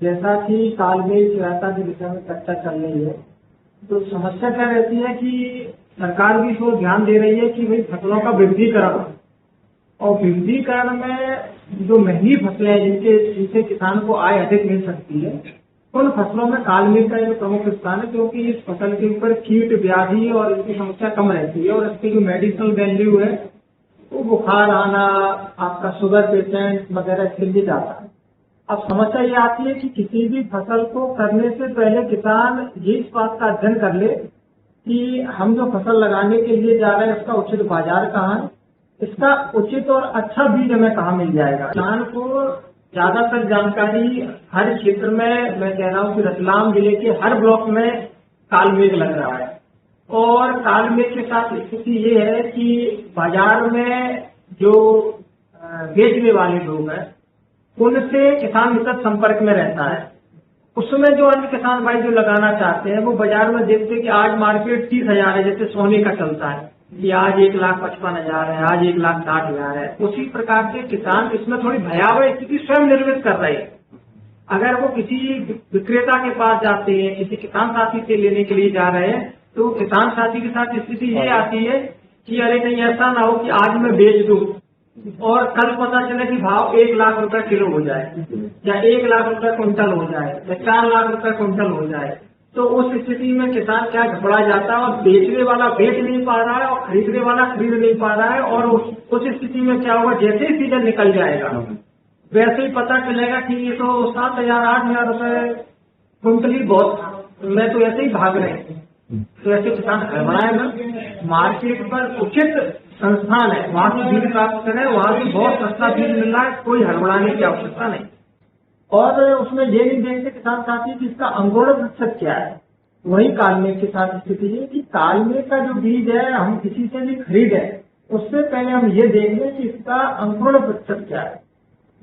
जैसा कि तालमेल चिराता के विषय में चर्चा चल रही है, तो समस्या क्या रहती है कि सरकार भी इसको ध्यान दे रही है कि भाई फसलों का वृद्धिकरण, और वृद्धिकरण में जो महंगी फसलें हैं जिनसे किसान को आय अधिक मिल सकती है, उन फसलों में कालमेल का एक प्रमुख स्थान है, क्योंकि इस फसल के ऊपर कीट व्याधि और इसकी समस्या कम रहती है, और इसकी जो मेडिसिनल वैल्यू है वो बुखार आना, आपका शुगर पेशेंट वगैरह इसके लिए जाता है। अब समस्या ये आती है कि किसी भी फसल को करने से पहले किसान ये इस बात का अध्ययन कर ले कि हम जो फसल लगाने के लिए जा रहे हैं उसका उचित बाजार कहाँ है, इसका उचित और अच्छा बीज हमें कहाँ मिल जाएगा। किसान को ज्यादातर जानकारी हर क्षेत्र में, मैं कह रहा हूँ कि रतलाम जिले के हर ब्लॉक में कालमेघ लग रहा है, और कालमेघ के साथ स्थिति ये है कि बाजार में जो बेचने वाले लोग हैं उनसे किसान निकट संपर्क में रहता है। उसमें जो अन्य किसान भाई जो लगाना चाहते हैं वो बाजार में देखते हैं कि आज मार्केट 30,000 है, जैसे सोने का चलता है कि आज 1,55,000 है, आज 1,60,000 है। उसी प्रकार के किसान इसमें थोड़ी भयावह स्थिति स्वयं निर्मित कर रहे हैं। अगर वो किसी विक्रेता के पास जाते हैं, किसी किसान साथी से लेने के लिए जा रहे हैं, तो किसान साथी के साथ स्थिति ये आती है कि अरे कहीं ऐसा ना हो कि आज मैं बेच दूं और कल पता चले कि भाव 1,00,000 रुपए किलो हो जाए, या 1,00,000 रुपए क्विंटल हो जाए, या 4,00,000 रुपए क्विंटल हो जाए। तो उस स्थिति में किसान क्या घबरा जाता है, और बेचने वाला बेच नहीं पा रहा है और खरीदने वाला खरीद नहीं पा रहा है। और उस स्थिति में क्या होगा, जैसे ही सीजन निकल जाएगा वैसे ही पता चलेगा कि ये तो 7,000 8,000 रुपए क्विंटल ही बहुत था, मैं तो ऐसे ही भाग रहे हैं। तो ऐसे किसान घबराए ना, मार्केट पर उचित संस्थान है वहाँ से बीज प्राप्त करें, वहाँ से बहुत सस्ता बीज मिल रहा है, कोई हड़बड़ाने की आवश्यकता नहीं। और उसमें ये नहीं देखते किसान साथी कि इसका अंकुरण प्रतिशत क्या है। वही कालमेघ के साथ स्थिति है कि कालमेघ का जो बीज है हम किसी से भी खरीदे उससे पहले हम ये देख लें कि इसका अंकुरण प्रतिशत क्या है।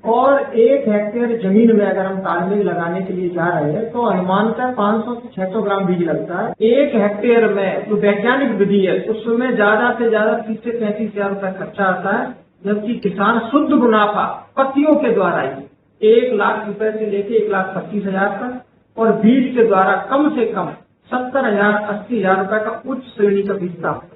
और 1 हेक्टेयर जमीन में अगर हम कालमेघ लगाने के लिए जा रहे हैं तो अनुमानतः 500 से 600 ग्राम बीज लगता है 1 हेक्टेयर में। जो वैज्ञानिक विधि है उसमें ज्यादा से ज्यादा 30 से 35,000 रुपए खर्चा आता है, जबकि किसान शुद्ध मुनाफा पत्तियों के द्वारा ही 1,00,000 रुपए से लेके 1,25,000 तक, और बीज के द्वारा कम से कम 70,000 80,000 रुपए का उच्च श्रेणी का बीज प्राप्त